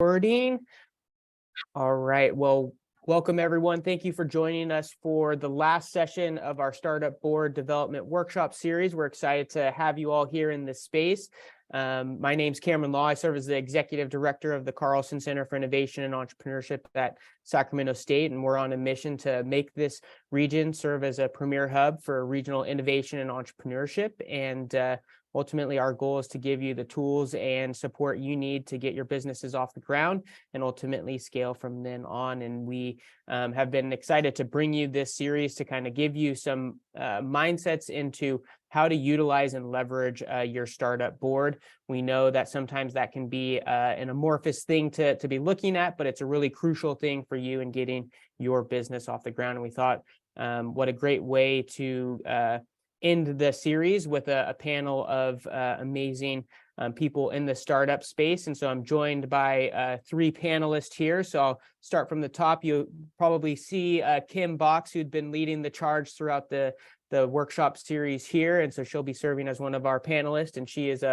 Recording. All right. Well, welcome everyone. Thank you for joining us for the last session of our Startup Board Development Workshop series. We're excited to have you all here in this space. My name's Cameron Law. I serve as the Executive Director of the Carlson Center for Innovation and Entrepreneurship at Sacramento State, and we're on a mission to make this region serve as a premier hub for regional innovation and entrepreneurship. And ultimately, our goal is to give you the tools and support you need to get your businesses off the ground and ultimately scale from then on. And we have been excited to bring you this series to kind of give you some mindsets into how to utilize and leverage your startup board. We know that sometimes that can be an amorphous thing to be looking at, but it's a really crucial thing for you in getting your business off the ground. And we thought, what a great way to end the series with a panel of amazing people in the startup space. And so I'm joined by three panelists here. So I'll start from the top. You'll probably see Kim Box, who'd been leading the charge throughout the workshop series here. And so she'll be serving as one of our panelists. And she is,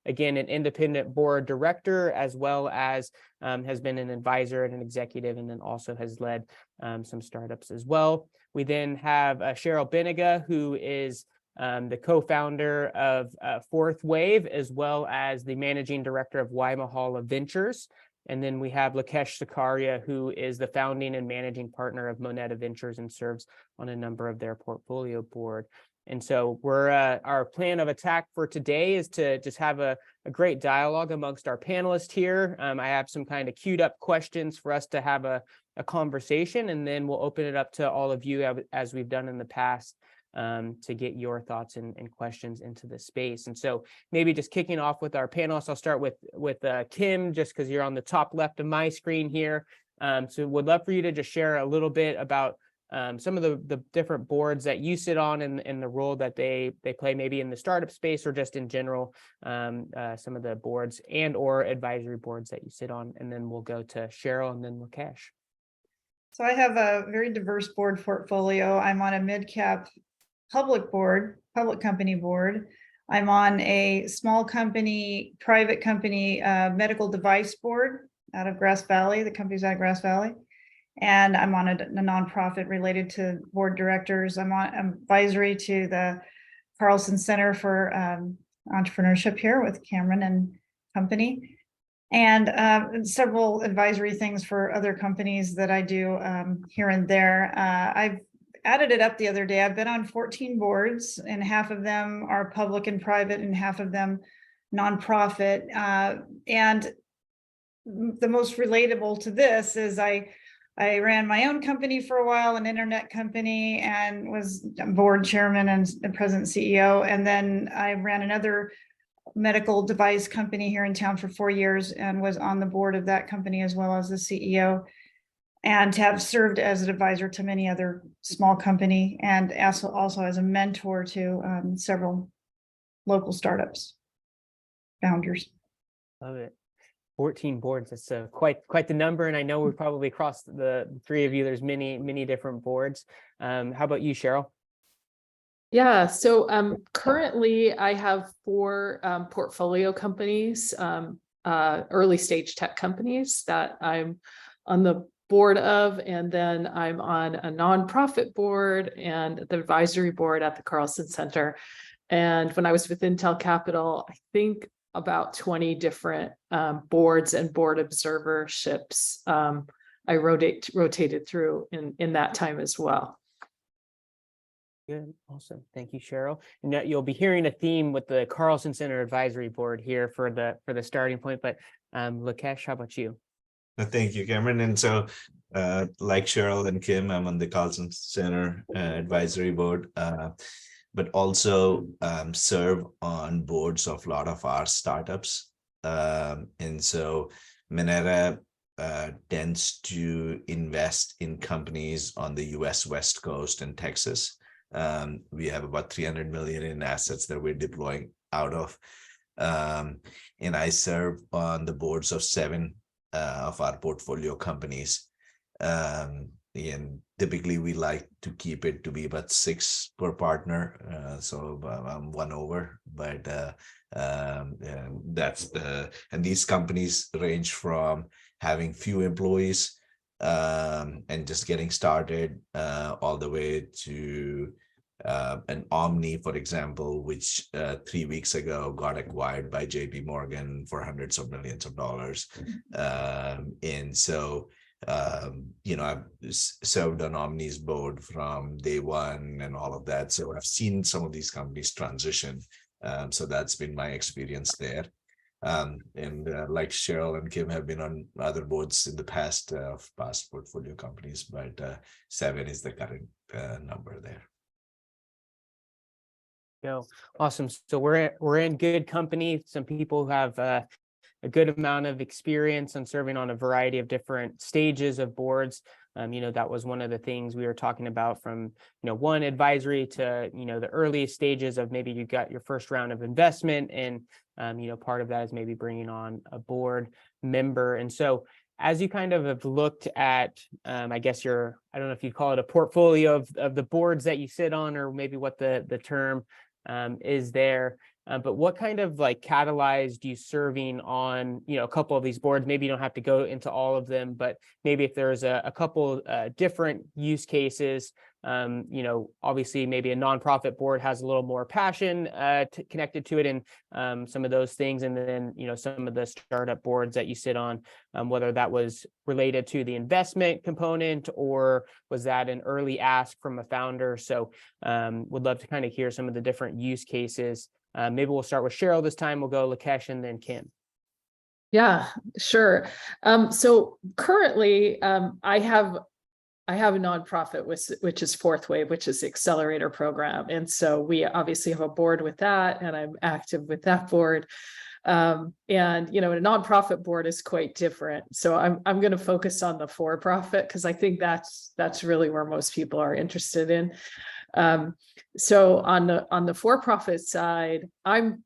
again, an independent board director, as well as has been an advisor and an executive, and then also has led some startups as well. We then have Cheryl Benega, who is the co-founder of Fourth Wave, as well as the managing director of Waimahala Ventures. And then we have Lakesh Sakaria, who is the founding and managing partner of Moneta Ventures and serves on a number of their portfolio board. And so our plan of attack for today is to just have a great dialogue amongst our panelists here. I have some kind of queued up questions for us to have a conversation, and then we'll open it up to all of you as we've done in the past, to get your thoughts and questions into the space. And so maybe just kicking off with our panelists, I'll start with Kim, just because you're on the top left of my screen here. So would love for you to just share a little bit about some of the different boards that you sit on and the role that they play maybe in the startup space or just in general, some of the boards and or advisory boards that you sit on. And then we'll go to Cheryl and then Lakesh. So I have a very diverse board portfolio. I'm on a mid-cap public company board. I'm on a small company, private company, medical device board out of Grass Valley. The company's out of Grass Valley. And I'm on a nonprofit related to board directors. I'm on advisory to the Carlson Center for Entrepreneurship here with Cameron and company. And several advisory things for other companies that I do here and there. I've added it up the other day. I've been on 14 boards, and half of them are public and private, and half of them nonprofit. And the most relatable to this is I ran my own company for a while, an internet company, and was board chairman and president CEO. And then I ran another medical device company here in town for 4 years and was on the board of that company as well as the CEO, and have served as an advisor to many other small company and also as a mentor to several local startups founders. Love it. 14 boards. That's quite the number. And I know we've probably crossed the three of you. There's many different boards. How about you, Cheryl? Yeah, so currently I have 4 portfolio companies, early stage tech companies that I'm on the board of, and then I'm on a nonprofit board and the advisory board at the Carlson Center. And when I was with Intel Capital, I think about 20 different boards and board observerships I rotated through in that time as well. Good. Awesome. Thank you, Cheryl. And you'll be hearing a theme with the Carlson Center Advisory Board here for the starting point. But Lakesh, how about you? Thank you, Cameron. And so like Cheryl and Kim, I'm on the Carlson Center Advisory Board, but also serve on boards of a lot of our startups. And so Moneta tends to invest in companies on the US West Coast and Texas. We have about 300 million in assets that we're deploying out of. And I serve on the boards of 7 of our portfolio companies. And typically we like to keep it to be about 6 per partner. So I'm 1 over, but and these companies range from having few employees and just getting started, all the way to an Omni, for example, which 3 weeks ago got acquired by JP Morgan for hundreds of millions of dollars. And so, I've served on Omni's board from day one and all of that. So I've seen some of these companies transition. So that's been my experience there. And like Cheryl and Kim have been on other boards in the past portfolio companies, but 7 is the current number there. Go. Awesome. So we're in good company. Some people who have a good amount of experience on serving on a variety of different stages of boards. That was one of the things we were talking about, from, one advisory to, the earliest stages of maybe you got your first round of investment, and, part of that is maybe bringing on a board member. And so as you kind of have looked at, I guess I don't know if you'd call it a portfolio of the boards that you sit on, or maybe what the term is there. But what kind of catalyzed you serving on, a couple of these boards? Maybe you don't have to go into all of them, but maybe if there's a couple different use cases, obviously maybe a nonprofit board has a little more passion connected to it, and some of those things. And then, some of the startup boards that you sit on, whether that was related to the investment component, or was that an early ask from a founder? So would love to kind of hear some of the different use cases. Maybe we'll start with Cheryl this time. We'll go Lakesh and then Kim. Yeah, sure. So currently, I have a nonprofit which is Fourth Wave, which is the accelerator program. And so we obviously have a board with that, and I'm active with that board. And, a nonprofit board is quite different. So I'm going to focus on the for-profit, because I think that's really where most people are interested in. So on the for-profit side, I'm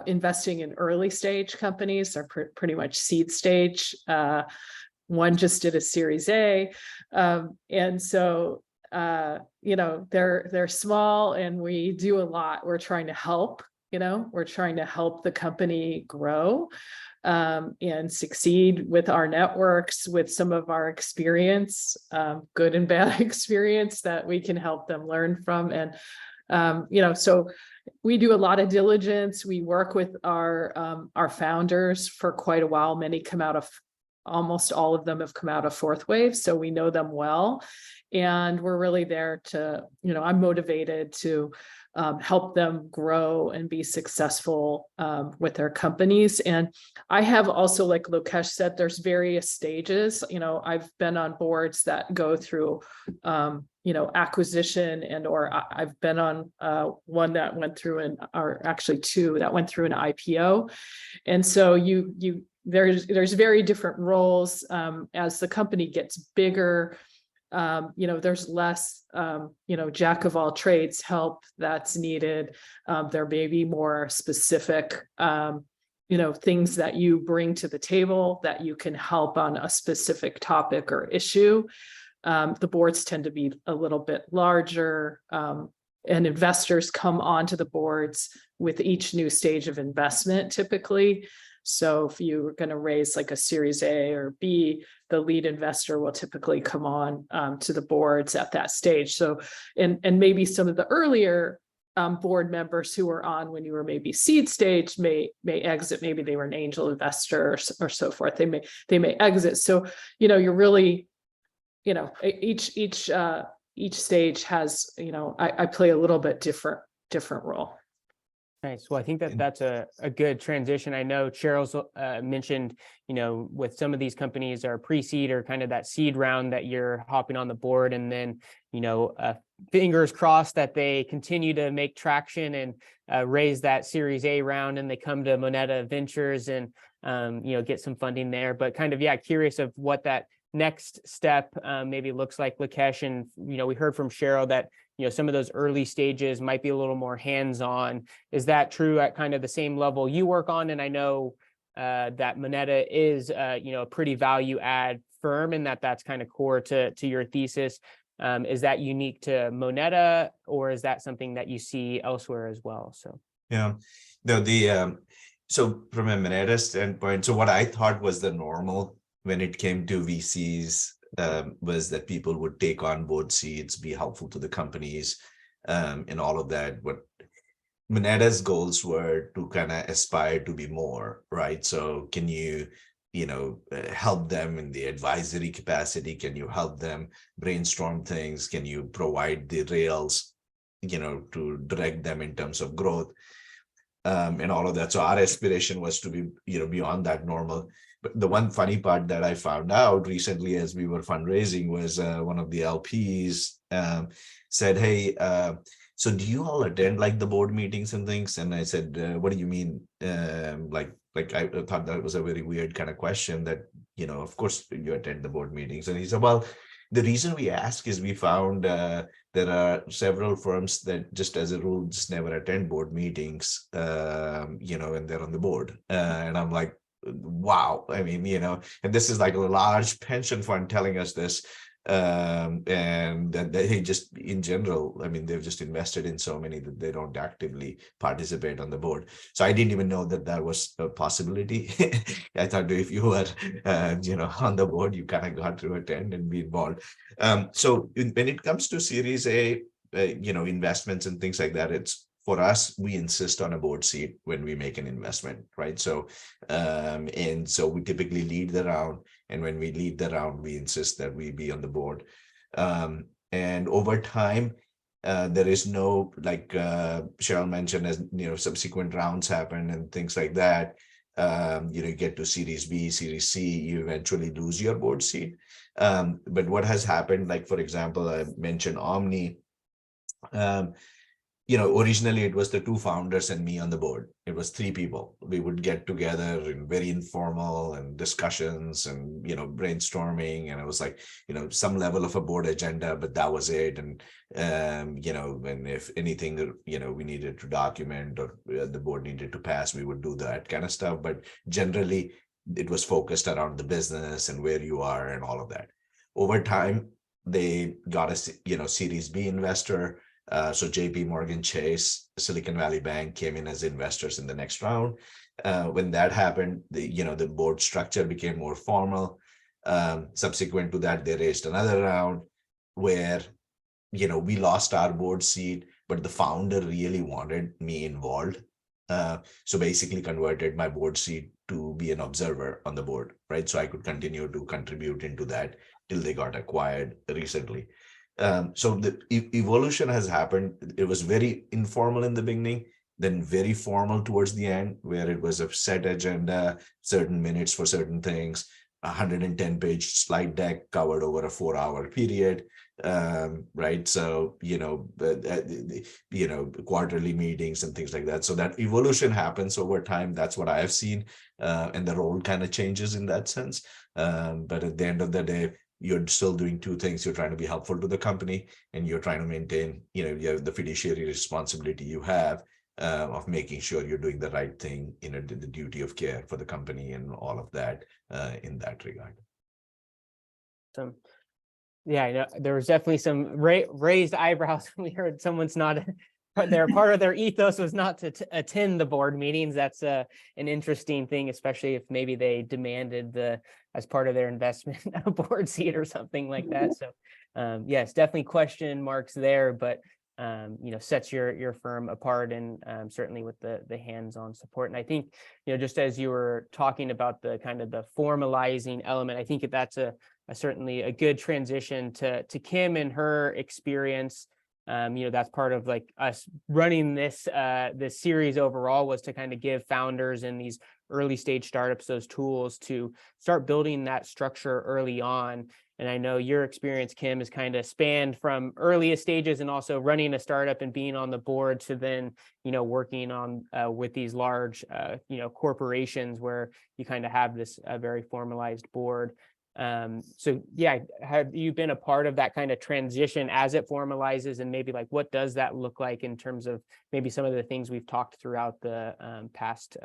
investing in early stage companies. They're pretty much seed stage. One just did a Series A, and so they're small, and we do a lot. We're trying to help. We're trying to help the company grow and succeed with our networks, with some of our experience, good and bad experience that we can help them learn from. And, so we do a lot of diligence. We work with our founders for quite a while. Almost all of them have come out of Fourth Wave, so we know them well. And we're really there to, I'm motivated to help them grow and be successful with their companies. And I have also, like Lakesh said, there's various stages. I've been on boards that go through, acquisition, or I've been on one that went through two that went through an IPO. And so there's very different roles. As the company gets bigger, there's less, jack of all trades help that's needed. There may be more specific, things that you bring to the table that you can help on a specific topic or issue. The boards tend to be a little bit larger, and investors come onto the boards with each new stage of investment typically. So if you're going to raise like a Series A or B, the lead investor will typically come on to the boards at that stage. So, and maybe some of the earlier board members who were on when you were maybe seed stage may exit. Maybe they were an angel investor or so forth. They may exit. So, you're really, each stage has, I play a little bit different role. Nice. Well, I think that's a good transition. I know Cheryl's mentioned, with some of these companies are pre-seed or kind of that seed round that you're hopping on the board, and then, fingers crossed that they continue to make traction and raise that Series A round, and they come to Moneta Ventures and, get some funding there. But kind of, curious of what that next step maybe looks like, Lakesh. And, we heard from Cheryl that, some of those early stages might be a little more hands-on. Is that true at kind of the same level you work on? And I know that Moneta is, a pretty value add firm, and that's kind of core to your thesis. Is that unique to Moneta, or is that something that you see elsewhere as well? So yeah, no, so from a Moneta standpoint, so what I thought was the normal when it came to VCs was that people would take on board seats, be helpful to the companies, and all of that. But Moneda's goals were to kind of aspire to be more, right? So can you, help them in the advisory capacity? Can you help them brainstorm things? Can you provide the rails, to direct them in terms of growth? And all of that. So our aspiration was to be, beyond that normal. But the one funny part that I found out recently as we were fundraising was one of the LPs said, "Hey, so do you all attend like the board meetings and things?" And I said, "What do you mean?" Like I thought that was a very weird kind of question. That of course you attend the board meetings. And he said, "Well, the reason we ask is we found." There are several firms that just as a rule just never attend board meetings, and they're on the board. And I'm like, wow. I mean, and this is like a large pension fund telling us this. And that they just in general, I mean, they've just invested in so many that they don't actively participate on the board. So I didn't even know that that was a possibility. I thought if you were, on the board, you kind of got to attend and be involved. So when it comes to Series A, investments and things like that, it's for us, we insist on a board seat when we make an investment, right? So, and so we typically lead the round. And when we lead the round, we insist that we be on the board. And over time, there is no, like Cheryl mentioned, as subsequent rounds happen and things like that. You get to Series B, Series C, you eventually lose your board seat. But what has happened, like for example, I mentioned Omni. Originally it was the two founders and me on the board. It was three people. We would get together in very informal and discussions and, brainstorming. And it was like, some level of a board agenda, but that was it. And, and if anything, we needed to document or the board needed to pass, we would do that kind of stuff. But generally it was focused around the business and where you are and all of that. Over time, they got a, Series B investor. So JP Morgan Chase, Silicon Valley Bank came in as investors in the next round. When that happened, the board structure became more formal. Subsequent to that, they raised another round where, we lost our board seat, but the founder really wanted me involved. So basically converted my board seat to be an observer on the board, right? So I could continue to contribute into that till they got acquired recently. So the evolution has happened. It was very informal in the beginning, then very formal towards the end, where it was a set agenda, certain minutes for certain things, 110-page slide deck covered over a 4-hour period, right? So, quarterly meetings and things like that. So that evolution happens over time. That's what I have seen. And the role kind of changes in that sense. But at the end of the day, you're still doing two things. You're trying to be helpful to the company, and you're trying to maintain, you have the fiduciary responsibility you have of making sure you're doing the right thing, the duty of care for the company and all of that in that regard. Yeah, I know there was definitely some raised eyebrows when we heard someone's not their part of their ethos was not to attend the board meetings. That's an interesting thing, especially if maybe they demanded as part of their investment a board seat or something like that. So yes, definitely question marks there, but sets your firm apart, and certainly with the hands-on support. And I think, just as you were talking about the kind of the formalizing element, I think that's certainly a good transition to Kim and her experience. That's part of like us running this series overall, was to kind of give founders in these early stage startups those tools to start building that structure early on. And I know your experience, Kim, has kind of spanned from earliest stages and also running a startup and being on the board to then, working on with these large, corporations where you kind of have this very formalized board. So yeah, have you been a part of that kind of transition as it formalizes, and maybe like what does that look like in terms of maybe some of the things we've talked throughout the past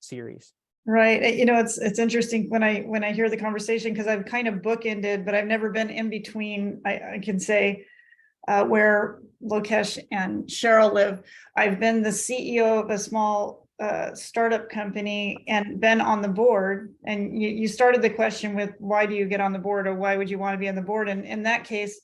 series? Right. It's interesting when I hear the conversation, because I've kind of bookended, but I've never been in between. I can say where Lokesh and Cheryl live. I've been the CEO of a small startup company and been on the board, and you started the question with, why do you get on the board, or why would you want to be on the board? And in that case,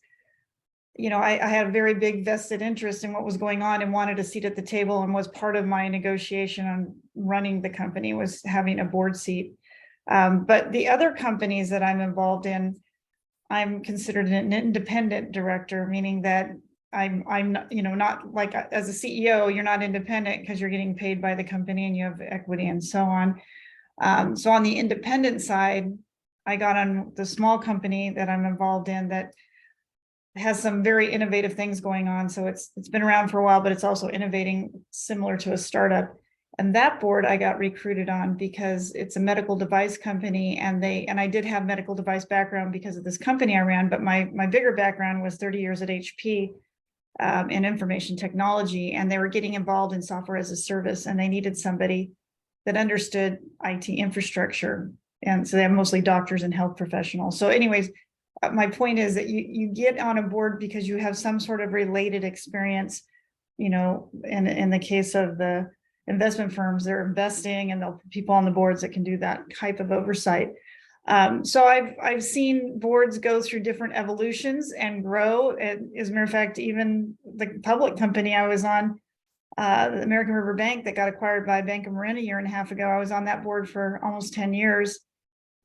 I had a very big vested interest in what was going on and wanted a seat at the table, and was part of my negotiation on running the company was having a board seat. But the other companies that I'm involved in, I'm considered an independent director, meaning that I'm not, not like as a CEO, you're not independent because you're getting paid by the company and you have equity and so on. So on the independent side, I got on the small company that I'm involved in that has some very innovative things going on. So it's been around for a while, but it's also innovating similar to a startup. And that board I got recruited on because it's a medical device company, and I did have medical device background because of this company I ran, but my bigger background was 30 years at HP in information technology, and they were getting involved in software as a service, and they needed somebody that understood IT infrastructure. And so they have mostly doctors and health professionals. So anyways, my point is that you get on a board because you have some sort of related experience, in the case of the investment firms, they're investing, and they'll put people on the boards that can do that type of oversight. So I've seen boards go through different evolutions and grow. And as a matter of fact, even the public company I was on, the American River Bank that got acquired by Bank of Marin a year and a half ago, I was on that board for almost 10 years.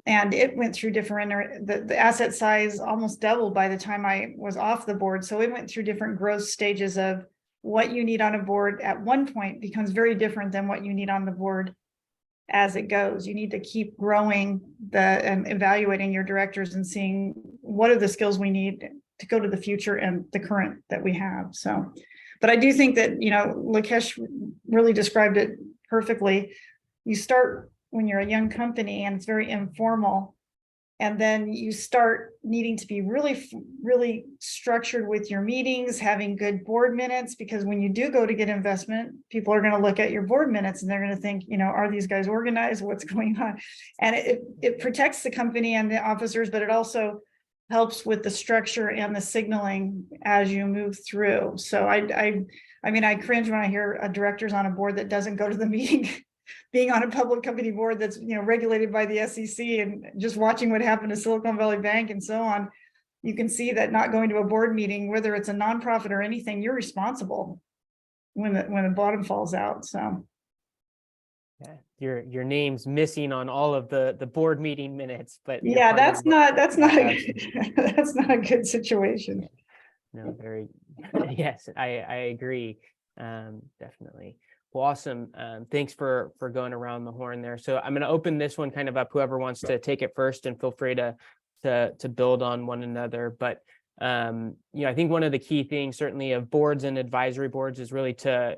And it went through different, the asset size almost doubled by the time I was off the board. So it went through different growth stages of what you need on a board at one point becomes very different than what you need on the board as it goes. You need to keep growing and evaluating your directors and seeing what are the skills we need to go to the future and the current that we have. So, but I do think that, Lakesh really described it perfectly. You start when you're a young company and it's very informal, and then you start needing to be really, really structured with your meetings, having good board minutes, because when you do go to get investment, people are going to look at your board minutes and they're going to think, are these guys organized? What's going on? And it protects the company and the officers, but it also helps with the structure and the signaling as you move through. So I cringe when I hear a director's on a board that doesn't go to the meeting. Being on a public company board that's regulated by the SEC, and just watching what happened to Silicon Valley Bank and so on, you can see that not going to a board meeting, whether it's a nonprofit or anything, you're responsible when the bottom falls out. So yeah, your name's missing on all of the board meeting minutes, but yeah, that's not a good situation. No, very yes, I agree, definitely. Well, awesome. Thanks for going around the horn there. So I'm going to open this one kind of up. Whoever wants to take it first, and feel free to build on one another. But I think one of the key things, certainly, of boards and advisory boards is really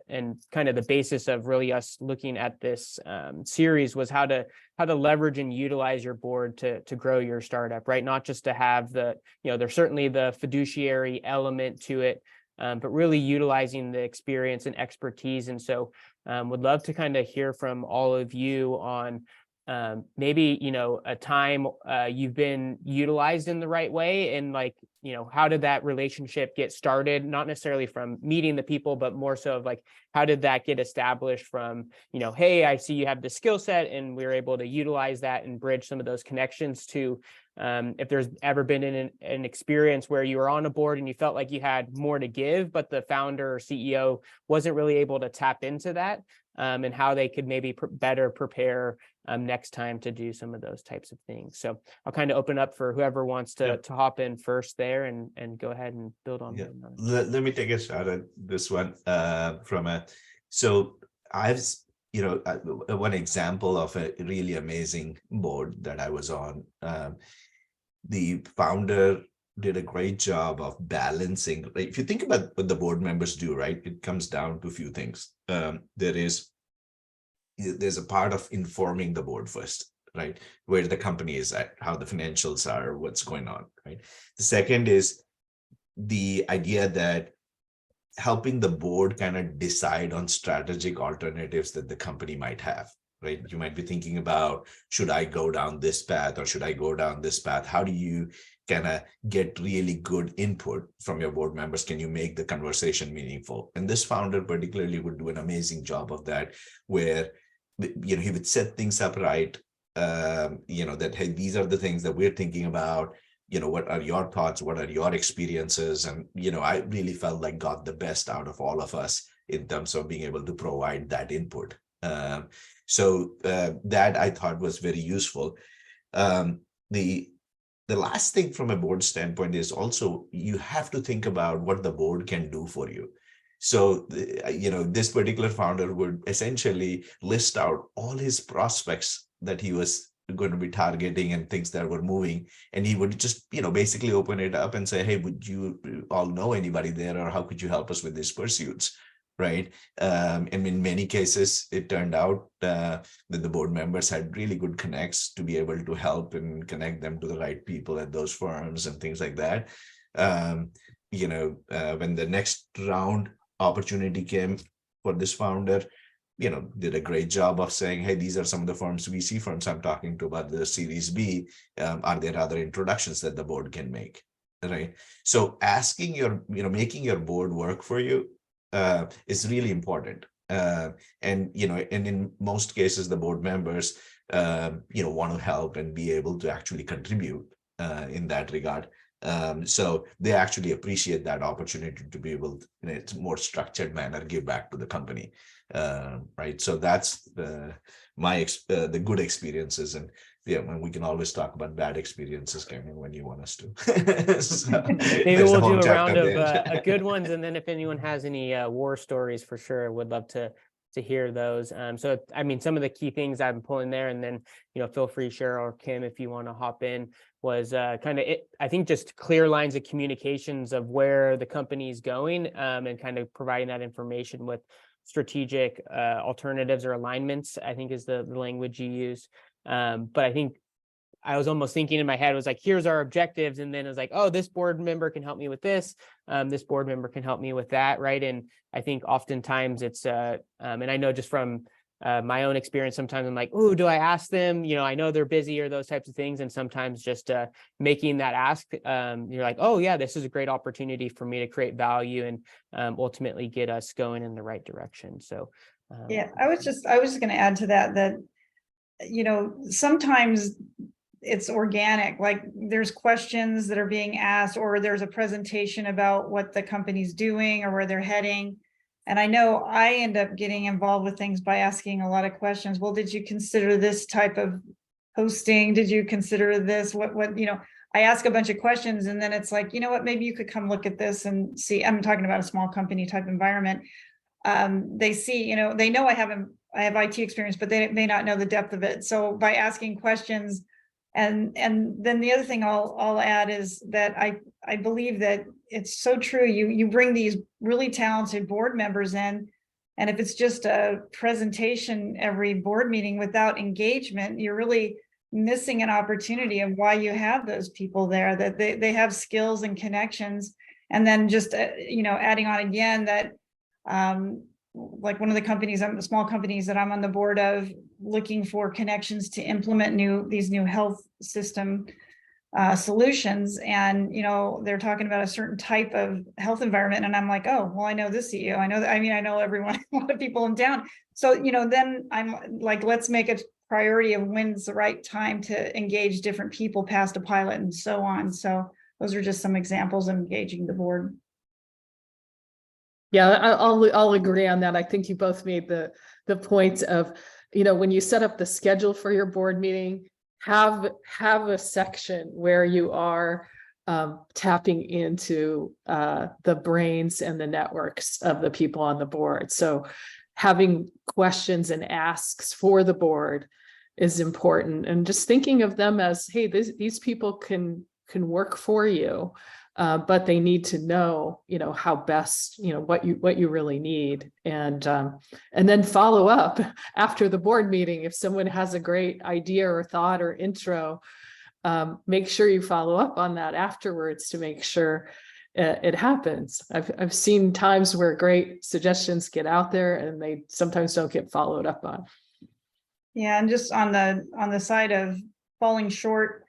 and kind of the basis of really us looking at this series was how to leverage and utilize your board to grow your startup, right? Not just to have there's certainly the fiduciary element to it, but really utilizing the experience and expertise. And so would love to kind of hear from all of you on maybe, a time you've been utilized in the right way, and how did that relationship get started? Not necessarily from meeting the people, but more so of how did that get established from, hey, I see you have the skill set, and we were able to utilize that and bridge some of those connections to if there's ever been an experience where you were on a board and you felt like you had more to give, but the founder or CEO wasn't really able to tap into that, and how they could maybe better prepare next time to do some of those types of things. So I'll kind of open up for whoever wants to hop in first there and go ahead and build on that. Let me take a shot at this one so I've one example of a really amazing board that I was on. The founder did a great job of balancing. If you think about what the board members do, right, it comes down to a few things. There's a part of informing the board first, right? Where the company is at, how the financials are, what's going on, right? The second is the idea that helping the board kind of decide on strategic alternatives that the company might have, right? You might be thinking about, should I go down this path or should I go down this path? How do you kind of get really good input from your board members? Can you make the conversation meaningful? And this founder particularly would do an amazing job of that, where he would set things up right. That, hey, these are the things that we're thinking about. What are your thoughts? What are your experiences? And, I really felt like got the best out of all of us in terms of being able to provide that input. So that I thought was very useful. The last thing from a board standpoint is also you have to think about what the board can do for you. So, this particular founder would essentially list out all his prospects that he was going to be targeting and things that were moving. And he would just, basically open it up and say, hey, would you all know anybody there? Or how could you help us with these pursuits? Right. And in many cases, it turned out that the board members had really good connects to be able to help and connect them to the right people at those firms and things like that. When the next round opportunity came for this founder, did a great job of saying, hey, these are some of the firms, VC firms I'm talking to about the Series B. Are there other introductions that the board can make? Right. So asking making your board work for you is really important. And in most cases, the board members, want to help and be able to actually contribute in that regard. So they actually appreciate that opportunity to be able to, in a more structured manner, give back to the company. Right. So that's the good experiences. And when we can always talk about bad experiences, Cameron, when you want us to. So, Maybe we'll do a chapter round of there. good ones, and then if anyone has any war stories, for sure, would love to hear those. So I mean, some of the key things I'm pulling there, and then feel free, Cheryl or Kim, if you want to hop in, was kind of it. I think just clear lines of communications of where the company is going, and kind of providing that information with strategic alternatives or alignments, I think is the language you use. But I think I was almost thinking in my head was like, here's our objectives. And then it was like, oh, this board member can help me with this. This board member can help me with that. Right. And I think oftentimes it's, and I know just from my own experience, sometimes I'm like, oh, do I ask them? I know they're busy or those types of things. And sometimes just making that ask, you're like, oh yeah, this is a great opportunity for me to create value and ultimately get us going in the right direction. So Yeah, I was just going to add to that, sometimes it's organic, like there's questions that are being asked, or there's a presentation about what the company's doing or where they're heading. And I know I end up getting involved with things by asking a lot of questions. Well, did you consider this type of hosting? Did you consider this? What, I ask a bunch of questions, and then it's like, what, maybe you could come look at this and see. I'm talking about a small company type environment. They see, they know I have IT experience, but they may not know the depth of it. So by asking questions, and then the other thing I'll add is that I believe that it's so true. You bring these really talented board members in, and if it's just a presentation every board meeting without engagement, you're really missing an opportunity of why you have those people there, that they have skills and connections. And then just adding on again that like one of the small companies that I'm on the board of, looking for connections to implement these new health system solutions. And, they're talking about a certain type of health environment. And I'm like, oh, well, I know this CEO. I know everyone, a lot of people in town. So, then I'm like, let's make a priority of when's the right time to engage different people past a pilot and so on. So those are just some examples of engaging the board. Yeah, I'll agree on that. I think you both made the points of, when you set up the schedule for your board meeting, have a section where you are tapping into the brains and the networks of the people on the board. So having questions and asks for the board is important, and just thinking of them as, hey, these people can work for you. But they need to know, how best, what you really need, and then follow up after the board meeting. If someone has a great idea or thought or intro, make sure you follow up on that afterwards to make sure it happens. I've seen times where great suggestions get out there and they sometimes don't get followed up on. Yeah, and just on the side of falling short,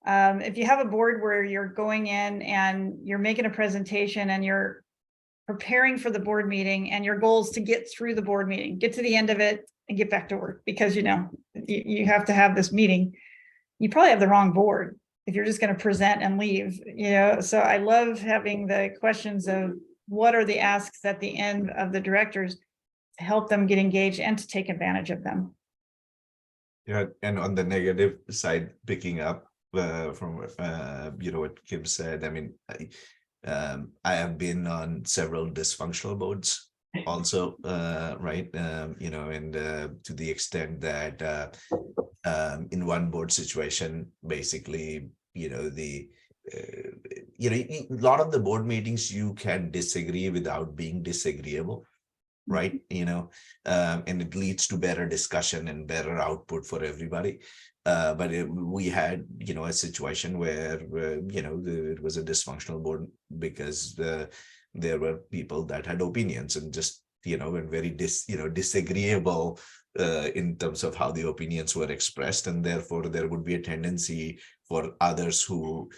if you have a board where you're going in and you're making a presentation and you're preparing for the board meeting, and your goal is to get through the board meeting, get to the end of it, and get back to work, because, you have to have this meeting. You probably have the wrong board if you're just going to present and leave, so I love having the questions of what are the asks at the end of the directors to help them get engaged and to take advantage of them. Yeah, and on the negative side, picking up from what Kim said, I mean, I have been on several dysfunctional boards also, right? And to the extent that in one board situation, basically, a lot of the board meetings you can disagree without being disagreeable, right? And it leads to better discussion and better output for everybody. But we had, a situation where, it was a dysfunctional board because there were people that had opinions and just, and very disagreeable in terms of how the opinions were expressed. And therefore, there would be a tendency for others who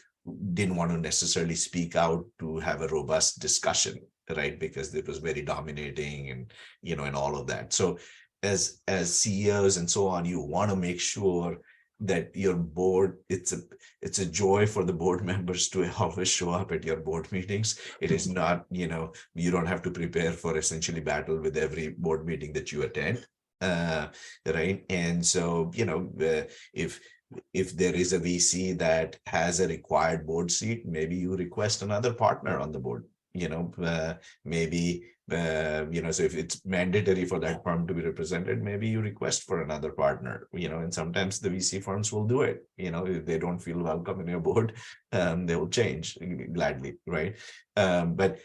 didn't want to necessarily speak out to have a robust discussion, right? Because it was very dominating and, and all of that. So as CEOs and so on, you want to make sure that your board, it's a joy for the board members to always show up at your board meetings. It is not, you don't have to prepare for essentially battle with every board meeting that you attend, right? And so, if there is a VC that has a required board seat, maybe you request another partner on the board, maybe, so if it's mandatory for that firm to be represented, maybe you request for another partner, and sometimes the VC firms will do it, if they don't feel welcome in your board, they will change gladly, right? But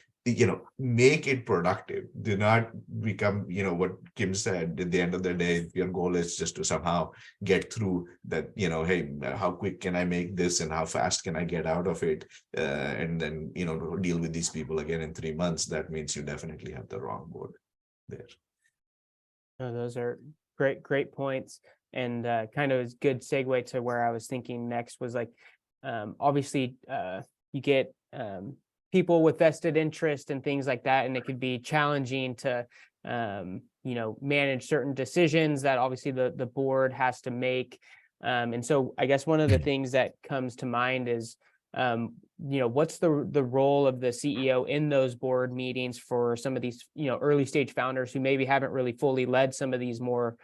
make it productive. Do not become, what Kim said, at the end of the day, your goal is just to somehow get through that, hey, how quick can I make this and how fast can I get out of it? And then, deal with these people again in 3 months. That means you definitely have the wrong board there. No, those are great points. And kind of is good segue to where I was thinking next was like, obviously you get people with vested interest and things like that, and it could be challenging to manage certain decisions that obviously the board has to make. And so I guess one of the things that comes to mind is what's the role of the CEO in those board meetings for some of these early stage founders who maybe haven't really fully led some of these more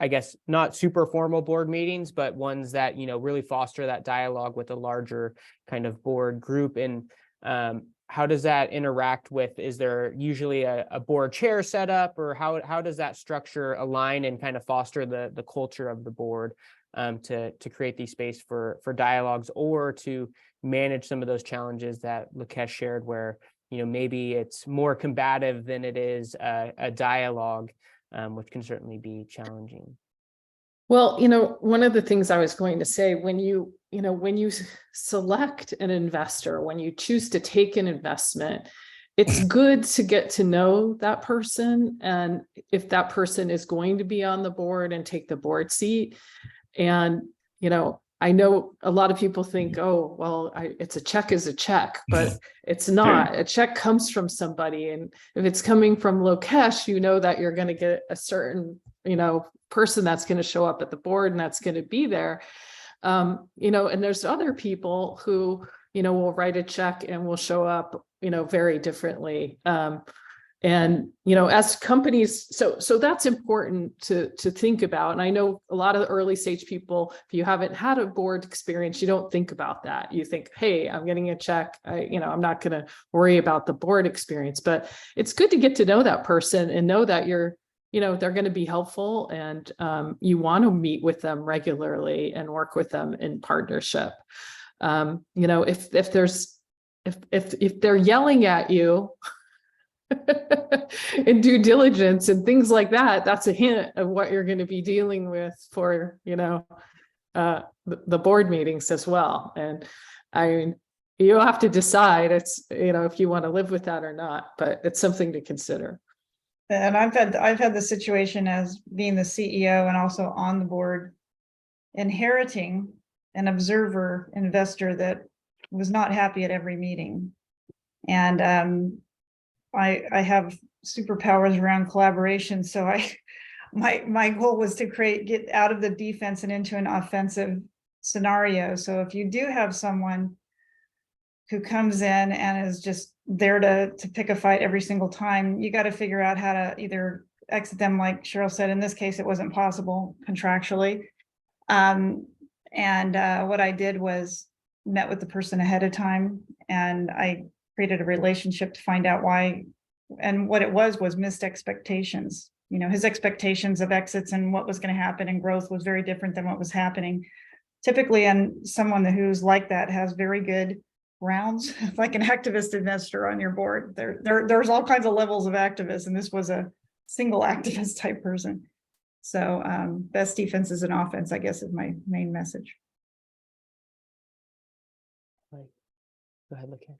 I guess not super formal board meetings, but ones that really foster that dialogue with a larger kind of board group. And how does that interact with, is there usually a board chair set up, or how does that structure align and kind of foster the culture of the board to create the space for dialogues, or to manage some of those challenges that Lokesh shared, where maybe it's more combative than it is a dialogue, which can certainly be challenging. Well, one of the things I was going to say, when you select an investor, when you choose to take an investment, it's good to get to know that person. And if that person is going to be on the board and take the board seat, and, I know a lot of people think, oh, well, it's a check is a check, but it's not. A check comes from somebody. And if it's coming from Lokesh, that you're going to get a certain, person that's going to show up at the board and that's going to be there. And there's other people who, will write a check and will show up, very differently. And, as companies, so that's important to think about. And I know a lot of the early stage people, if you haven't had a board experience, you don't think about that. You think, hey, I'm getting a check. I'm not going to worry about the board experience, but it's good to get to know that person and know that they're going to be helpful, and you want to meet with them regularly and work with them in partnership. If they're yelling at you in due diligence and things like that, that's a hint of what you're going to be dealing with for, the board meetings as well. And I mean, you have to decide if you want to live with that or not, but it's something to consider. And I've had the situation as being the CEO and also on the board, inheriting an observer investor that was not happy at every meeting. And I have superpowers around collaboration. So my goal was to get out of the defense and into an offensive scenario. So if you do have someone who comes in and is just there to pick a fight every single time, you got to figure out how to either exit them, like Cheryl said, in this case, it wasn't possible contractually. What I did was met with the person ahead of time, and I created a relationship to find out why, and what it was missed expectations. You know, his expectations of exits and what was going to happen and growth was very different than what was happening. Typically, and someone who's like that has very good rounds, like an activist investor on your board. There's all kinds of levels of activists, and this was a single activist type person. So best defense is an offense, I guess, is my main message. Go ahead, Lakesh.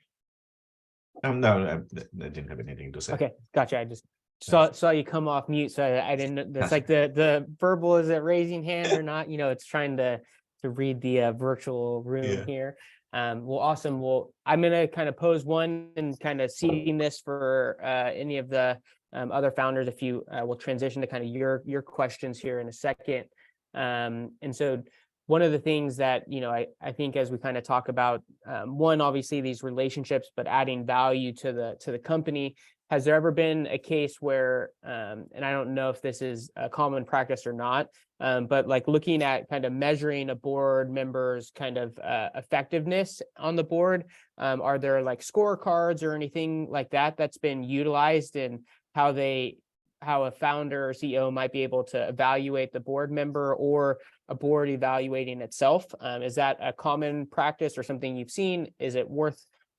No, I didn't have anything to say. Okay, gotcha. I just saw you come off mute, so I didn't. It's like the verbal, is it raising hand or not? You know, it's trying to read the virtual room here. Well, awesome. Well, I'm gonna kind of pose one and kind of seeding this for any of the other founders. If you will transition to kind of your questions here in a second. And so one of the things that, you know, I think as we kind of talk about, one, obviously these relationships, but adding value to the company. Has there ever been a case where, and I don't know if this is a common practice or not, but like looking at kind of measuring a board member's kind of effectiveness on the board, are there like scorecards or anything like that that's been utilized in how a founder or CEO might be able to evaluate the board member or a board evaluating itself? Is that a common practice or something you've seen? Is it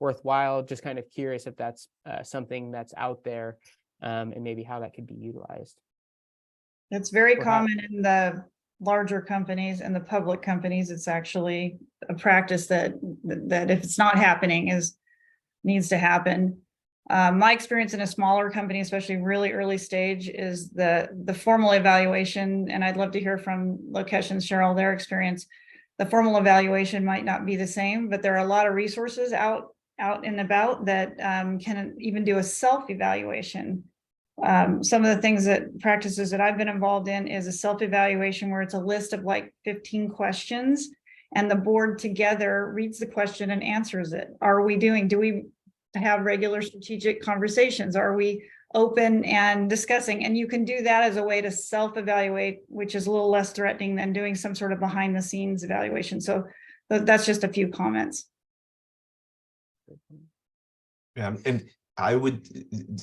worthwhile? Just kind of curious if that's something that's out there, and maybe how that could be utilized. It's very common in the larger companies and the public companies. It's actually a practice that if it's not happening needs to happen. My experience in a smaller company, especially really early stage, is the formal evaluation, and I'd love to hear from Lokesh and Cheryl, their experience. The formal evaluation might not be the same, but there are a lot of resources out and about that can even do a self-evaluation. Some of the practices that I've been involved in is a self-evaluation where it's a list of like 15 questions, and the board together reads the question and answers it. Do we have regular strategic conversations? Are we open and discussing? And you can do that as a way to self-evaluate, which is a little less threatening than doing some sort of behind the scenes evaluation. So that's just a few comments. And I would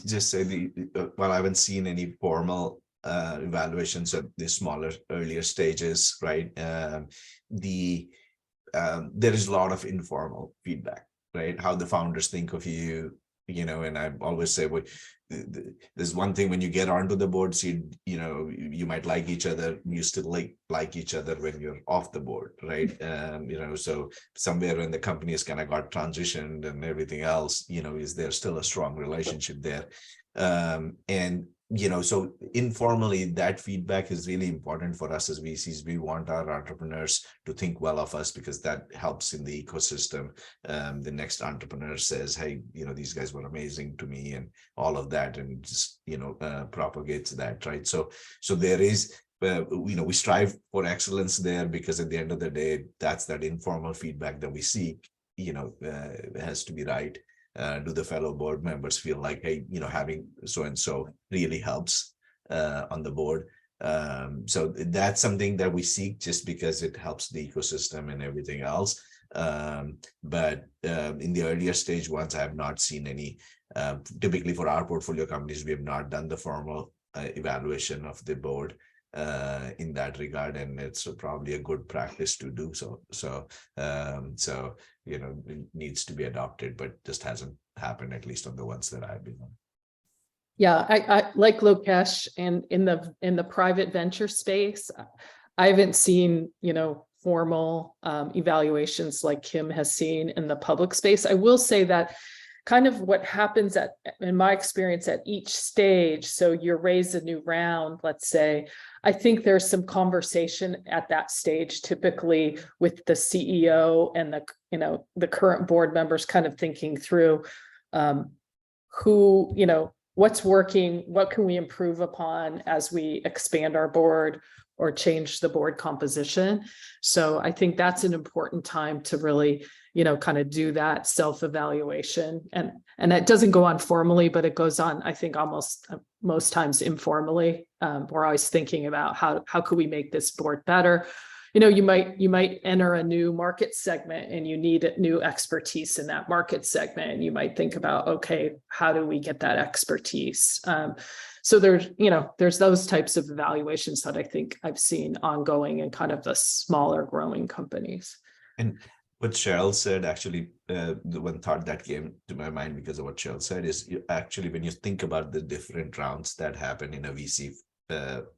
just say well, I haven't seen any formal evaluations at the smaller, earlier stages, right? There is a lot of informal feedback, right? How the founders think of you, you know, and I always say, well, there's one thing when you get onto the boards, you might like each other, you still like each other when you're off the board, right? You know, so somewhere when the company has kind of got transitioned and everything else, you know, is there still a strong relationship there? And you know, so informally, that feedback is really important for us as VCs. We want our entrepreneurs to think well of us because that helps in the ecosystem. The next entrepreneur says, hey, you know, these guys were amazing to me and all of that, and just, you know, propagates that, right? So there is, you know, we strive for excellence there because at the end of the day, that's that informal feedback that we seek, you know, has to be right. Do the fellow board members feel like, hey, you know, having so-and-so really helps on the board? So that's something that we seek just because it helps the ecosystem and everything else. But in the earlier stage ones, I have not seen any. Typically for our portfolio companies, we have not done the formal evaluation of the board in that regard, and it's probably a good practice to do so. So you know, it needs to be adopted, but just hasn't happened, at least on the ones that I've been on. Yeah, I like Lokesh, and in the private venture space, I haven't seen, you know, formal evaluations like Kim has seen in the public space. I will say that kind of what happens in my experience at each stage. So you raise a new round, let's say, I think there's some conversation at that stage, typically with the CEO and the current board members kind of thinking through who, you know, what's working, what can we improve upon as we expand our board or change the board composition. So I think that's an important time to really, kind of do that self-evaluation. And it doesn't go on formally, but it goes on, I think, almost most times informally. We're always thinking about how could we make this board better. You might enter a new market segment and you need new expertise in that market segment. And you might think about, okay, how do we get that expertise? So there's those types of evaluations that I think I've seen ongoing in kind of the smaller growing companies. And what Cheryl said, actually, the one thought that came to my mind because of what Cheryl said is actually, when you think about the different rounds that happen in a VC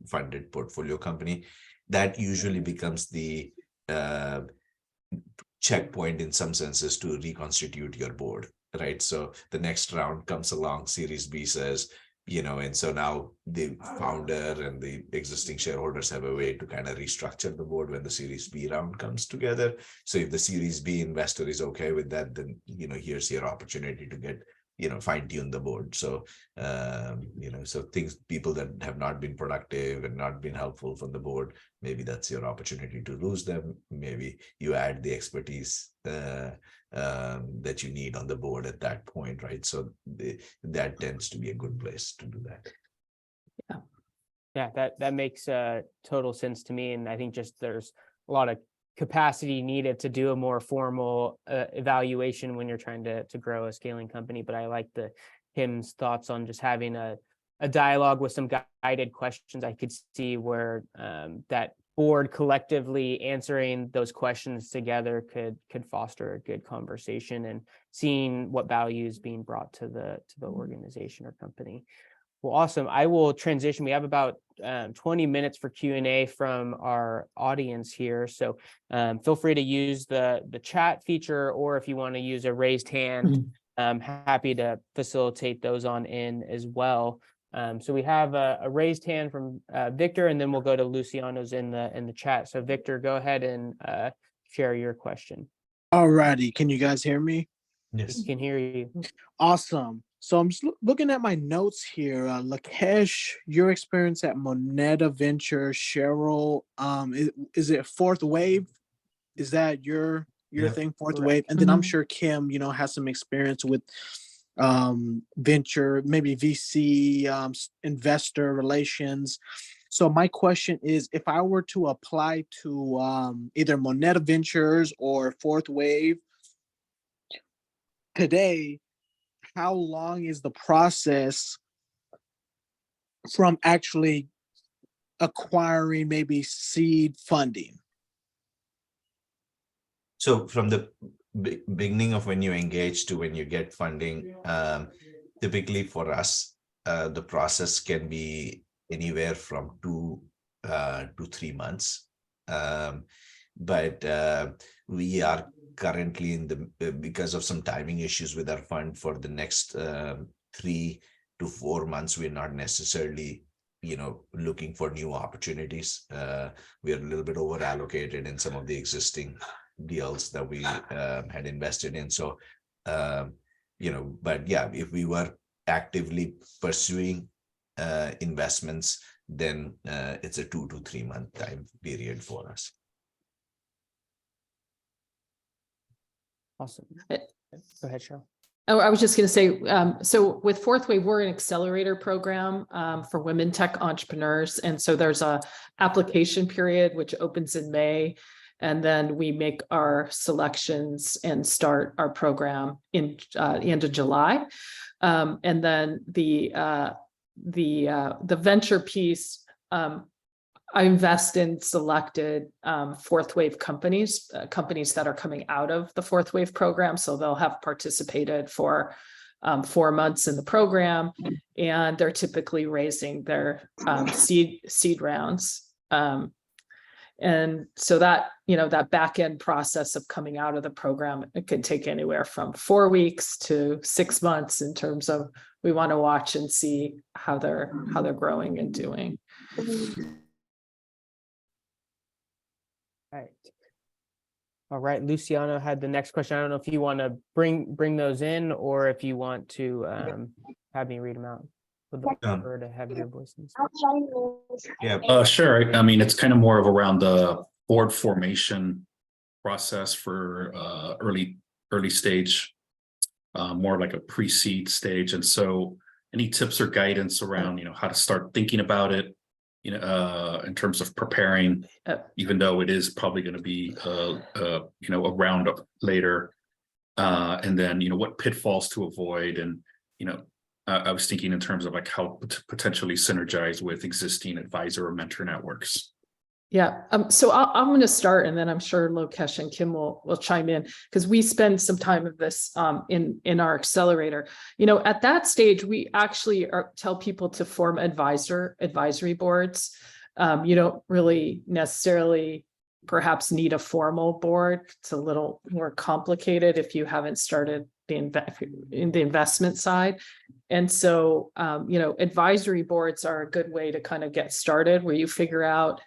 funded portfolio company, that usually becomes the checkpoint in some senses to reconstitute your board, right? So the next round comes along, Series B says, and so now the founder and the existing shareholders have a way to kind of restructure the board when the Series B round comes together. So if the Series B investor is okay with that, then, here's your opportunity to get, fine tune the board. So, so people that have not been productive and not been helpful from the board, maybe that's your opportunity to lose them. Maybe you add the expertise that you need on the board at that point, right? So that tends to be a good place to do that. Yeah, that makes total sense to me. And I think just there's a lot of capacity needed to do a more formal evaluation when you're trying to grow a scaling company. But I like Kim's thoughts on just having a dialogue with some guided questions. I could see where that board collectively answering those questions together could foster a good conversation and seeing what value is being brought to the organization or company. Well, awesome. I will transition. We have about 20 minutes for Q&A from our audience here. So feel free to use the chat feature, or if you want to use a raised hand, I'm happy to facilitate those on in as well. So we have a raised hand from Victor, and then we'll go to Luciano's in the chat. So Victor, go ahead and share your question. All righty. Can you guys hear me? Yes. We can hear you. Awesome. So I'm just looking at my notes here. Lakesh, your experience at Moneta Venture, Cheryl, is it Fourth Wave? Is that your thing, Fourth Correct. Wave? And then I'm sure Kim, has some experience with venture, maybe VC, investor relations. So my question is, if I were to apply to either Moneta Ventures or Fourth Wave today, how long is the process from actually acquiring maybe seed funding? So from the beginning of when you engage to when you get funding, typically for us, the process can be anywhere from 2 to 3 months. But we are currently because of some timing issues with our fund for the next 3 to 4 months, we're not necessarily looking for new opportunities. We are a little bit over allocated in some of the existing deals that we had invested in. So but yeah, if we were actively pursuing investments, then it's a 2 to 3 month time period for us. Awesome. Go ahead, Cheryl. Oh, I was just going to say, so with Fourth Wave, we're an accelerator program for women tech entrepreneurs. And so there's a application period, which opens in May. And then we make our selections and start our program in the end of July. And then the venture piece, I invest in selected Fourth Wave companies that are coming out of the Fourth Wave program. So they'll have participated for 4 months in the program, and they're typically raising their seed rounds. And so that, that back end process of coming out of the program, it could take anywhere from 4 weeks to 6 months in terms of we want to watch and see how they're growing and doing. Right. All right. Luciano had the next question. I don't know if you want to bring those in, or if you want to have me read them out. Would prefer to have your voice. Yeah. Sure. I mean, it's kind of more of around the board formation process for early stage, more like a pre-seed stage. And so any tips or guidance around, how to start thinking about it, in terms of preparing, even though it is probably going to be, a round up later. And then, what pitfalls to avoid. And, I was thinking in terms of like how to potentially synergize with existing advisor or mentor networks. Yeah, so I'm going to start, and then I'm sure Lokesh and Kim will chime in, because we spend some time of this in our accelerator. At that stage, we actually tell people to form advisory boards. You don't really necessarily perhaps need a formal board. It's a little more complicated if you haven't started in the investment side. And so, advisory boards are a good way to kind of get started, where you figure out,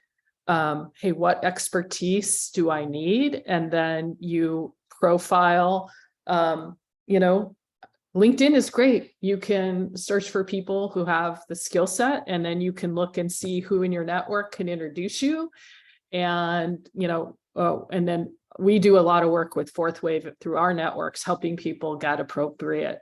hey, what expertise do I need? And then you profile, LinkedIn is great. You can search for people who have the skill set, and then you can look and see who in your network can introduce you. And, and then we do a lot of work with Fourth Wave through our networks, helping people get appropriate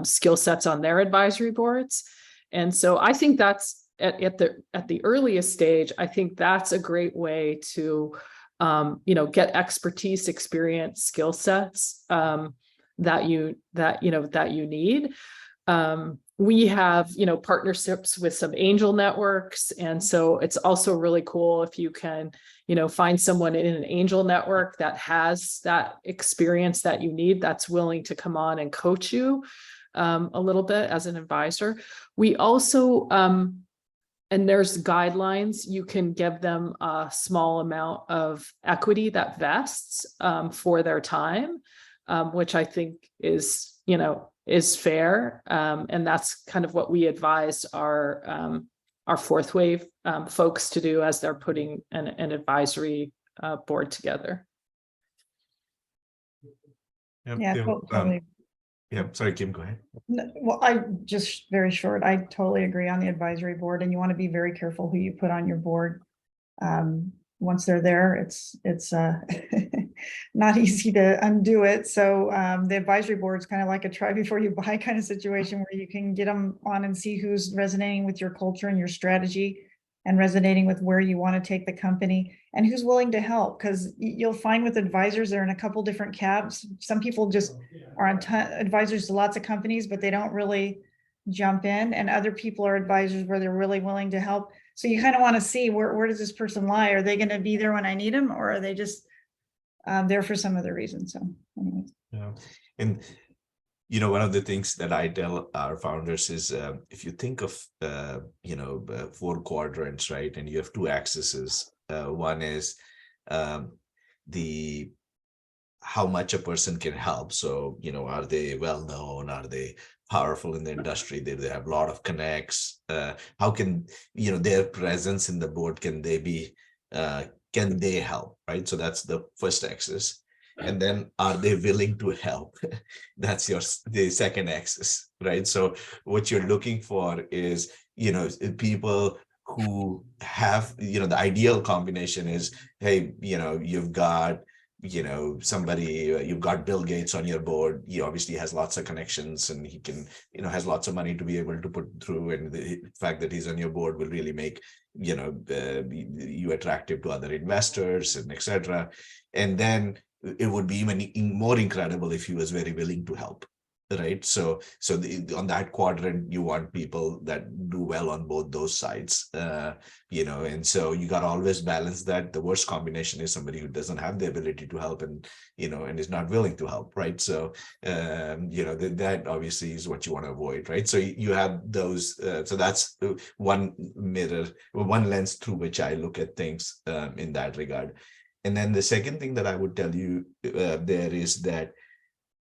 skill sets on their advisory boards. And so I think that's at the earliest stage. I think that's a great way to, get expertise, experience, skill sets that you need. We have, partnerships with some angel networks. And so it's also really cool if you can, find someone in an angel network that has that experience that you need, that's willing to come on and coach you a little bit as an advisor. We also, and there's guidelines, you can give them a small amount of equity that vests for their time, which I think is fair. And that's kind of what we advise our Fourth Wave folks to do as they're putting an advisory board together. Yeah, totally. Yeah, sorry, Kim, go ahead. Well, I just very short, I totally agree on the advisory board, and you want to be very careful who you put on your board. Once they're there, it's not easy to undo it. So the advisory board is kind of like a try before you buy kind of situation, where you can get them on and see who's resonating with your culture and your strategy, and resonating with where you want to take the company, and who's willing to help. Because you'll find with advisors, they're in a couple different cabs. Some people just are advisors to lots of companies, but they don't really jump in. And other people are advisors where they're really willing to help. So you kind of want to see where does this person lie? Are they going to be there when I need them, or are they just there for some other reason? So anyways. Yeah. And one of the things that I tell our founders is, if you think of 4 quadrants, right, and you have 2 axes. One is the how much a person can help. So, are they well known? Are they powerful in the industry? They have a lot of connects. How can, their presence in the board, can they help, right? So that's the first axis. And then, are they willing to help? That's the second axis, right? So what you're looking for is, people who have, the ideal combination is, hey, you've got, you've got Bill Gates on your board. He obviously has lots of connections, and he can, has lots of money to be able to put through. And the fact that he's on your board will really make, you attractive to other investors, and etc. And then it would be even more incredible if he was very willing to help, right? So on that quadrant, you want people that do well on both those sides, and so you got to always balance that. The worst combination is somebody who doesn't have the ability to help, and and is not willing to help, right? So that obviously is what you want to avoid, right? So you have those. So that's one lens through which I look at things in that regard. And then the second thing that I would tell you there is that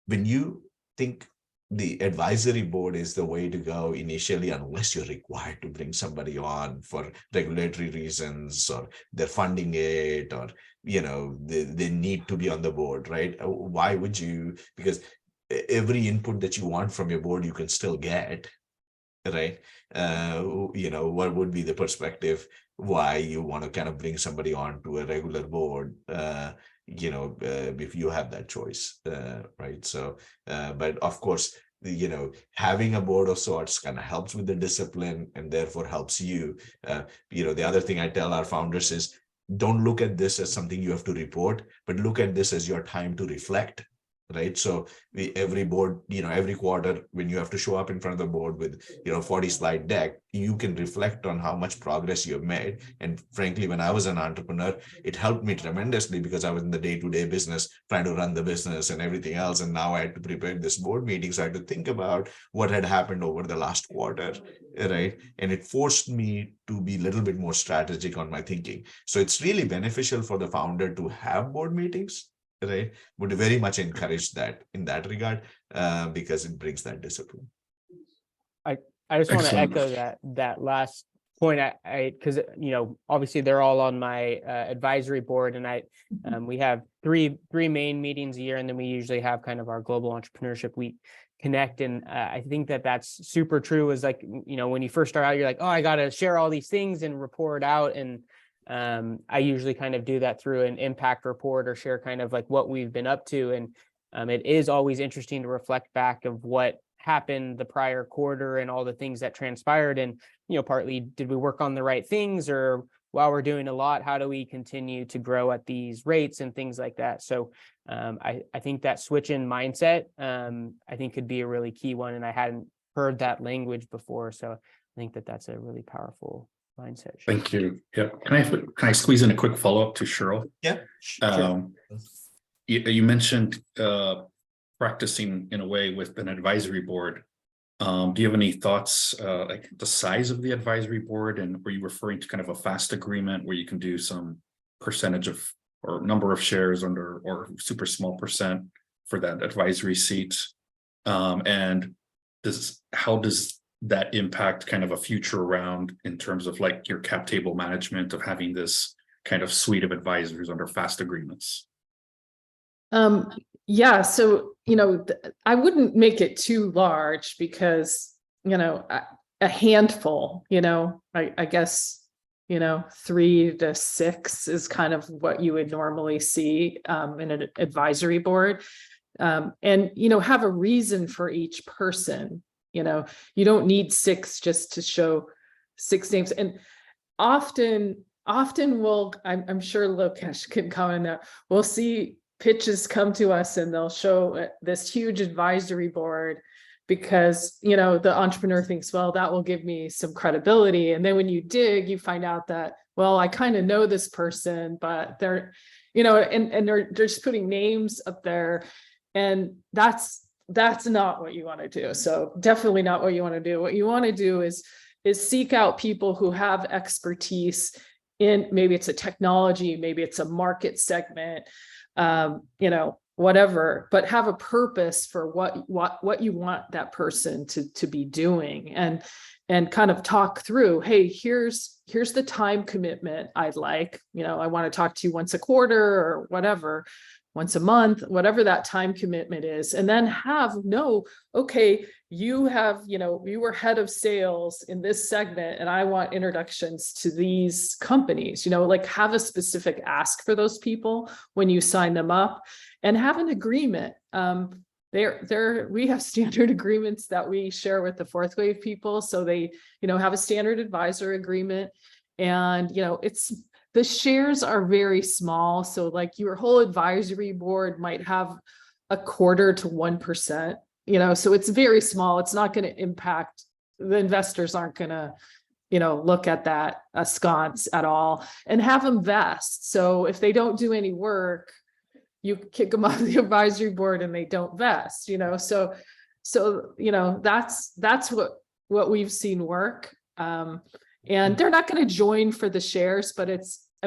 when you think the advisory board is the way to go initially, unless you're required to bring somebody on for regulatory reasons, or they're funding it, or, they need to be on the board, right? Why would you? Because every input that you want from your board, you can still get, right? What would be the perspective why you want to kind of bring somebody on to a regular board, if you have that choice, right? So, but of course, having a board of sorts kind of helps with the discipline and therefore helps you. The other thing I tell our founders is, don't look at this as something you have to report, but look at this as your time to reflect, right? So every board, every quarter, when you have to show up in front of the board with 40 slide deck, you can reflect on how much progress you have made. And frankly, when I was an entrepreneur, it helped me tremendously because I was in the day-to-day business trying to run the business and everything else, and now I had to prepare this board meeting, so I had to think about what had happened over the last quarter, right? And it forced me to be a little bit more strategic on my thinking. So it's really beneficial for the founder to have board meetings, right? Would very much encourage that in that regard, because it brings that discipline. I just want to Excellent. echo that last point. Because obviously they're all on my advisory board, and we have three main meetings a year, and then we usually have kind of our Global Entrepreneurship Week Connect. And I think that's super true. Is like, when you first start out, you're like, oh, I got to share all these things and report out, and I usually kind of do that through an impact report or share kind of like what we've been up to. And it is always interesting to reflect back of what happened the prior quarter and all the things that transpired. And, partly, did we work on the right things, or while we're doing a lot, how do we continue to grow at these rates and things like that? So I think that switch in mindset, I think could be a really key one. And I hadn't heard that language before. So I think that's a really powerful mindset shift. Thank you. Yeah. Can I squeeze in a quick follow-up to Cheryl? Yeah. Sure. You mentioned practicing in a way with an advisory board. Do you have any thoughts, like the size of the advisory board, and were you referring to kind of a fast agreement where you can do some percentage of or number of shares under, or super small percent for that advisory seat? And how does that impact kind of a future round in terms of like your cap table management of having this kind of suite of advisors under fast agreements? Yeah, so, I wouldn't make it too large because, a handful, I guess, 3 to 6 is kind of what you would normally see in an advisory board. And, have a reason for each person. You don't need 6 just to show 6 names. And often I'm sure Lokesh can comment on that. We'll see pitches come to us and they'll show this huge advisory board because, the entrepreneur thinks, well, that will give me some credibility. And then when you dig, you find out that, well, I kind of know this person, but they're, and they're just putting names up there. And that's not what you want to do. So definitely not what you want to do. What you want to do is seek out people who have expertise in, maybe it's a technology, maybe it's a market segment, whatever, but have a purpose for what you want that person to be doing, and kind of talk through, hey, here's the time commitment I'd like, I want to talk to you once a quarter or whatever, once a month, whatever that time commitment is. And then okay, you were head of sales in this segment and I want introductions to these companies, like have a specific ask for those people when you sign them up, and have an agreement. We have standard agreements that we share with the Fourth Wave people. So they, have a standard advisor agreement, and, the shares are very small. So like your whole advisory board might have 0.25% to 1%, so it's very small. It's not going to impact, the investors aren't going to, look at that askance at all, and have them vest. So if they don't do any work, you kick them off the advisory board and they don't vest, so that's what we've seen work. And they're not going to join for the shares, but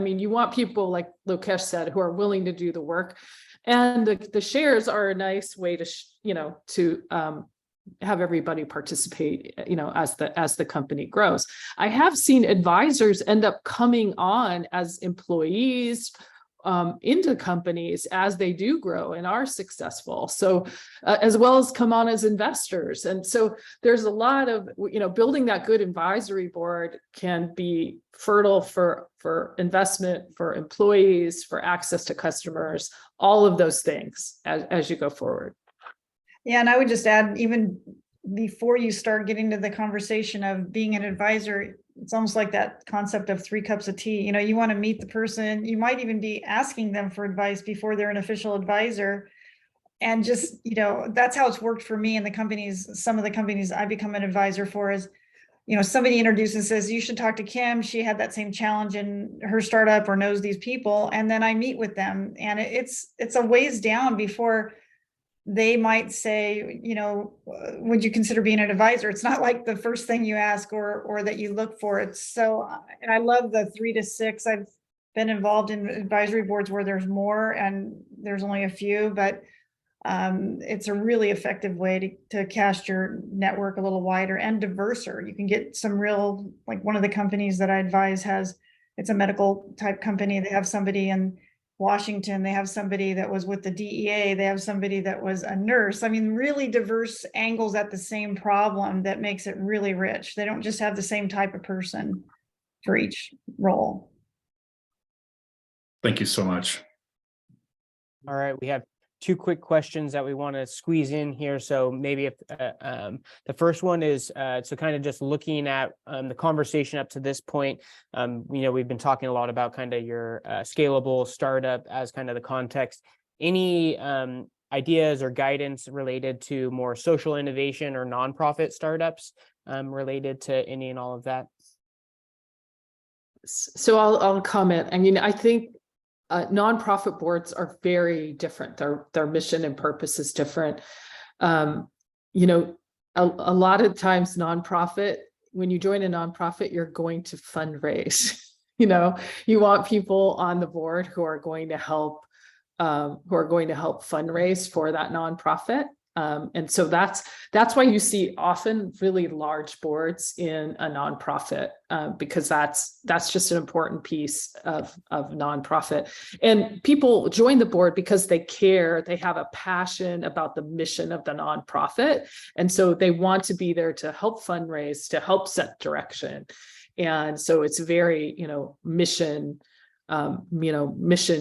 you want people, like Lokesh said, who are willing to do the work. And the shares are a nice way to have everybody participate, as the company grows. I have seen advisors end up coming on as employees, into companies as they do grow and are successful. So as well as come on as investors. And so there's a lot of, building that good advisory board can be fertile for investment, for employees, for access to customers, all of those things as you go forward. Yeah, and I would just add, even before you start getting to the conversation of being an advisor, it's almost like that concept of 3 cups of tea. You want to meet the person. You might even be asking them for advice before they're an official advisor. And just, that's how it's worked for me in the companies. Some of the companies I become an advisor for is, somebody introduces and says, you should talk to Kim. She had that same challenge in her startup or knows these people. And then I meet with them, and it's a ways down before they might say, would you consider being an advisor? It's not like the first thing you ask or that you look for. It's so, and I love the 3 to 6. I've been involved in advisory boards where there's more and there's only a few, but it's a really effective way to cast your network a little wider and diverser. You can get some real, like one of the companies that I advise it's a medical type company. They have somebody in Washington, they have somebody that was with the DEA, they have somebody that was a nurse. I mean, really diverse angles at the same problem that makes it really rich. They don't just have the same type of person for each role. Thank you so much. All right, we have 2 quick questions that we want to squeeze in here. So maybe if the first one is so kind of just looking at the conversation up to this point, we've been talking a lot about kind of your scalable startup as kind of the context. Any ideas or guidance related to more social innovation or nonprofit startups related to any and all of that? So I'll comment. I mean, I think nonprofit boards are very different. Their mission and purpose is different. A lot of times nonprofit, when you join a nonprofit, you're going to fundraise. You want people on the board who are going to help fundraise for that nonprofit. And so that's why you see often really large boards in a nonprofit, because that's just an important piece of nonprofit. And people join the board because they care, they have a passion about the mission of the nonprofit. And so they want to be there to help fundraise, to help set direction. And so it's very, mission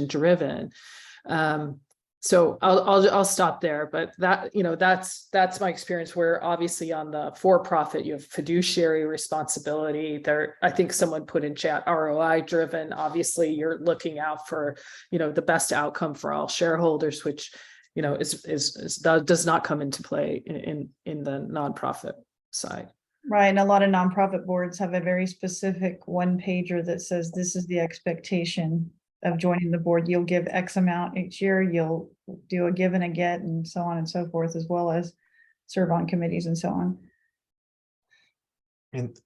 driven. So I'll stop there, but that's my experience, where obviously on the for-profit, you have fiduciary responsibility there. I think someone put in chat ROI driven. Obviously you're looking out for, the best outcome for all shareholders, which, does not come into play in the nonprofit side. Right. And a lot of nonprofit boards have a very specific one-pager that says, this is the expectation of joining the board. You'll give X amount each year, you'll do a give and a get, and so on and so forth, as well as serve on committees and so on. And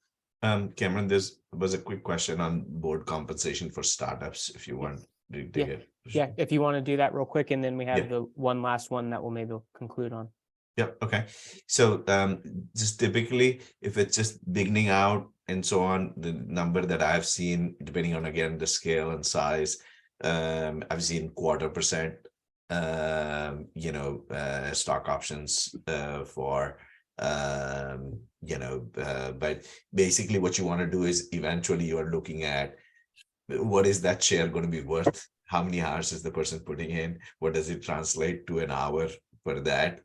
Cameron, there was a quick question on board compensation for startups, if you want to dig it. Yeah, if you want to do that real quick, and then we have the one last one that we'll maybe conclude on. Yeah, okay. So just typically, if it's just beginning out and so on, the number that I've seen, depending on, again, the scale and size, I've seen 0.25%, stock options for, but basically what you want to do is eventually you are looking at what is that share going to be worth? How many hours is the person putting in? What does it translate to an hour for that?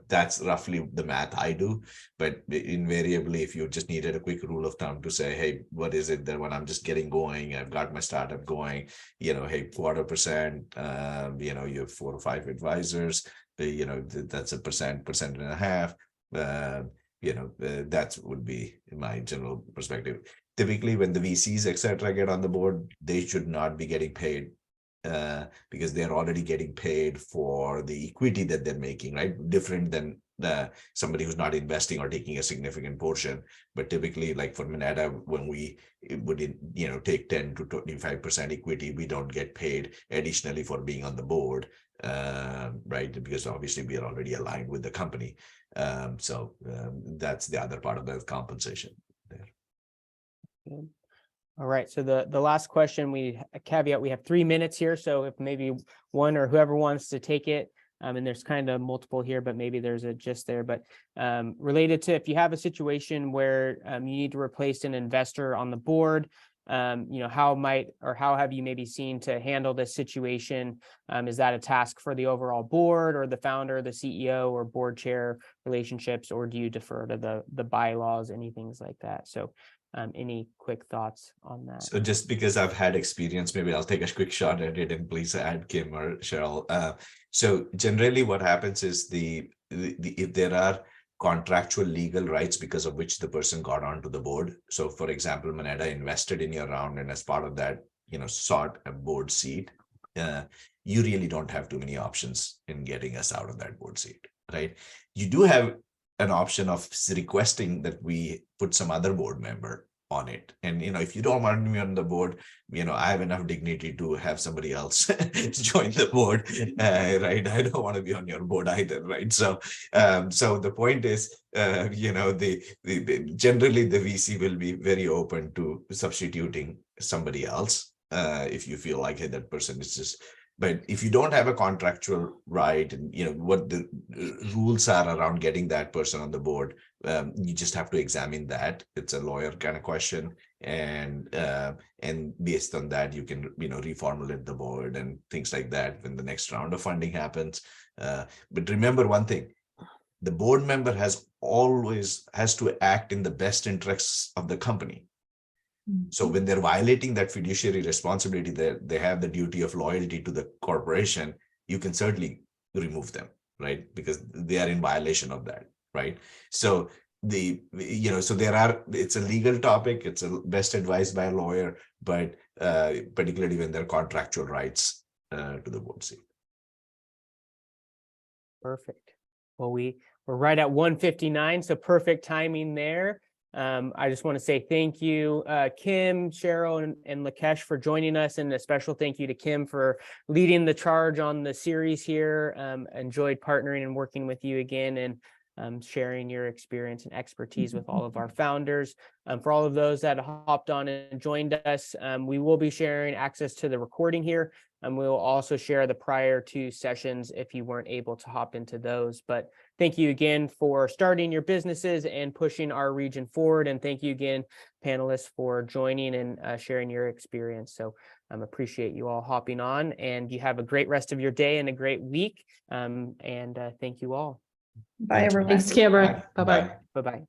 That's roughly the math I do, but invariably, if you just needed a quick rule of thumb to say, hey, what is it that when I'm just getting going, I've got my startup going, hey, 0.25%, you have 4 or 5 advisors, that's 1.5%. That would be my general perspective. Typically, when the VCs, etc., get on the board, they should not be getting paid because they're already getting paid for the equity that they're making, right? Different than somebody who's not investing or taking a significant portion. But typically, like for Moneta, when we would take 10 to 25% equity, we don't get paid additionally for being on the board, right? Because obviously we are already aligned with the company. So that's the other part of the compensation there. All right, so the last question, a caveat, we have 3 minutes here, so if maybe one or whoever wants to take it, and there's kind of multiple here, but maybe there's a gist there, but related to if you have a situation where you need to replace an investor on the board, how have you maybe seen to handle this situation? Is that a task for the overall board or the founder, the CEO or board chair relationships, or do you defer to the bylaws, any things like that? So any quick thoughts on that? So just because I've had experience, maybe I'll take a quick shot at it, and please add Kim or Cheryl. So generally what happens is if there are contractual legal rights because of which the person got onto the board. So for example, Moneta invested in your round, and as part of that, sought a board seat. You really don't have too many options in getting us out of that board seat, right? You do have an option of requesting that we put some other board member on it. And, if you don't want me on the board, I have enough dignity to have somebody else join the board, right? I don't want to be on your board either, right? So the point is, generally the VC will be very open to substituting somebody else if you feel like, hey, that person is just. But if you don't have a contractual right, and what the rules are around getting that person on the board, you just have to examine that. It's a lawyer kind of question, and based on that, you can reformulate the board and things like that when the next round of funding happens. But remember one thing: the board member has to act in the best interests of the company. So when they're violating that fiduciary responsibility, they have the duty of loyalty to the corporation, you can certainly remove them, right? Because they are in violation of that, right? So it's a legal topic, it's best advised by a lawyer, but particularly when there are contractual rights to the board seat. Perfect. Well, we're right at 1:59, so perfect timing there. I just want to say thank you, Kim, Cheryl, and Lakesh for joining us, and a special thank you to Kim for leading the charge on the series here. Enjoyed partnering and working with you again, and sharing your experience and expertise with all of our founders. For all of those that hopped on and joined us, we will be sharing access to the recording here, and we will also share the prior 2 sessions if you weren't able to hop into those. But thank you again for starting your businesses and pushing our region forward. And thank you again, panelists, for joining and sharing your experience. So appreciate you all hopping on, and you have a great rest of your day and a great week. And thank you all. Bye, everyone. Thanks, Cameron. Bye-bye. Bye-bye.